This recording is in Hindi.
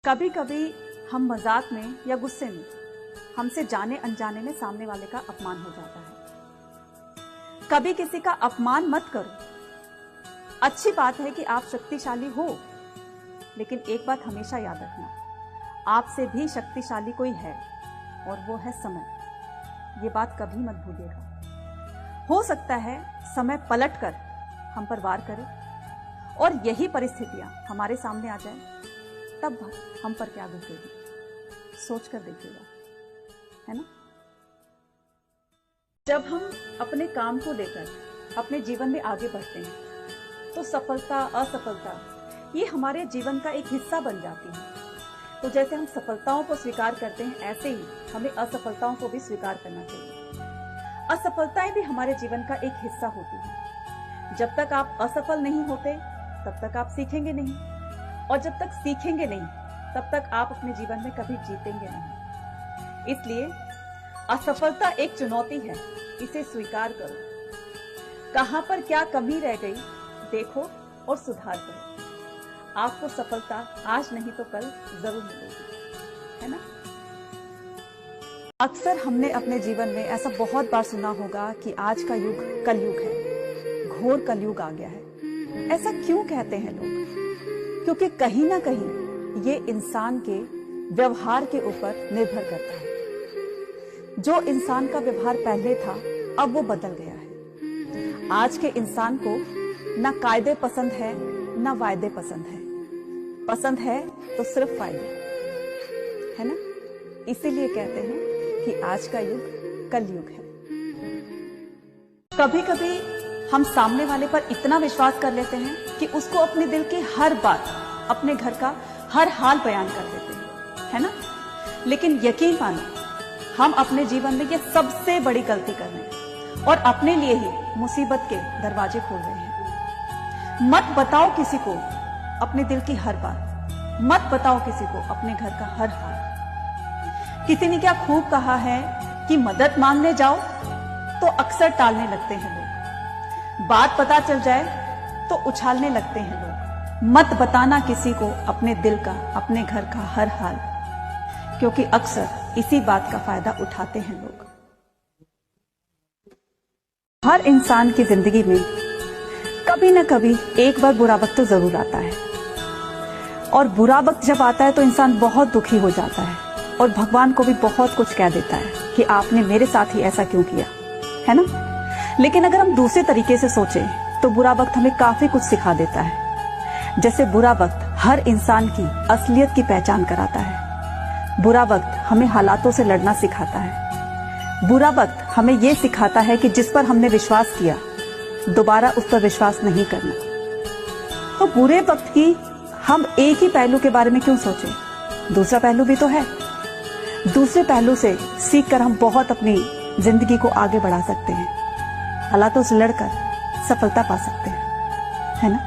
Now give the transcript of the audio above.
कभी कभी हम मजाक में या गुस्से में हमसे जाने अनजाने में सामने वाले का अपमान हो जाता है। कभी किसी का अपमान मत करो। अच्छी बात है कि आप शक्तिशाली हो, लेकिन एक बात हमेशा याद रखना, आपसे भी शक्तिशाली कोई है और वो है समय। ये बात कभी मत भूलिएगा। हो सकता है समय पलट कर हम पर वार करे और यही परिस्थितियां हमारे सामने आ जाए, तब हम पर क्या गुजरेगी सोच कर देखिएगा, है ना। जब हम अपने काम को लेकर अपने जीवन में आगे बढ़ते हैं तो सफलता असफलता ये हमारे जीवन का एक हिस्सा बन जाती है। तो जैसे हम सफलताओं को स्वीकार करते हैं, ऐसे ही हमें असफलताओं को भी स्वीकार करना चाहिए। असफलताएं भी हमारे जीवन का एक हिस्सा होती है। जब तक आप असफल नहीं होते तब तक आप सीखेंगे नहीं, और जब तक सीखेंगे नहीं तब तक आप अपने जीवन में कभी जीतेंगे नहीं। इसलिए असफलता एक चुनौती है, इसे स्वीकार करो। कहां पर क्या कमी रह गई देखो और सुधार करो। आपको सफलता आज नहीं तो कल जरूर मिलेगी, है ना। अक्सर हमने अपने जीवन में ऐसा बहुत बार सुना होगा कि आज का युग कलयुग है, घोर कलयुग आ गया है। ऐसा क्यों कहते हैं लोग? क्योंकि कहीं ना कहीं ये इंसान के व्यवहार के ऊपर निर्भर करता है। जो इंसान का व्यवहार पहले था अब वो बदल गया है। आज के इंसान को ना कायदे पसंद है ना वायदे पसंद है। पसंद है तो सिर्फ फायदे, है ना। इसीलिए कहते हैं कि आज का युग कलयुग है। कभी कभी हम सामने वाले पर इतना विश्वास कर लेते हैं कि उसको अपने दिल की हर बात, अपने घर का हर हाल बयान कर देते हैं, है ना। लेकिन यकीन मानो, हम अपने जीवन में ये सबसे बड़ी गलती कर रहे हैं और अपने लिए ही मुसीबत के दरवाजे खोल रहे हैं। मत बताओ किसी को अपने दिल की हर बात, मत बताओ किसी को अपने घर का हर हाल। किसी ने क्या खूब कहा है कि मदद मांगने जाओ तो अक्सर टालने लगते हैं लोग, बात पता चल जाए तो उछालने लगते हैं लोग। मत बताना किसी को अपने दिल का, अपने घर का हर हाल, क्योंकि अक्सर इसी बात का फायदा उठाते हैं लोग। हर इंसान की जिंदगी में कभी ना कभी एक बार बुरा वक्त तो जरूर आता है, और बुरा वक्त जब आता है तो इंसान बहुत दुखी हो जाता है और भगवान को भी बहुत कुछ कह देता है कि आपने मेरे साथ ही ऐसा क्यों किया, है ना। लेकिन अगर हम दूसरे तरीके से सोचें तो बुरा वक्त हमें काफी कुछ सिखा देता है। जैसे बुरा वक्त हर इंसान की असलियत की पहचान कराता है। बुरा वक्त हमें हालातों से लड़ना सिखाता है। बुरा वक्त हमें यह सिखाता है कि जिस पर हमने विश्वास किया दोबारा उस पर विश्वास नहीं करना। तो बुरे वक्त की हम एक ही पहलू के बारे में क्यों सोचें? दूसरा पहलू भी तो है। दूसरे पहलू से सीखकर हम बहुत अपनी जिंदगी को आगे बढ़ा सकते हैं, हालातों से लड़कर सफलता पा सकते हैं, है ना।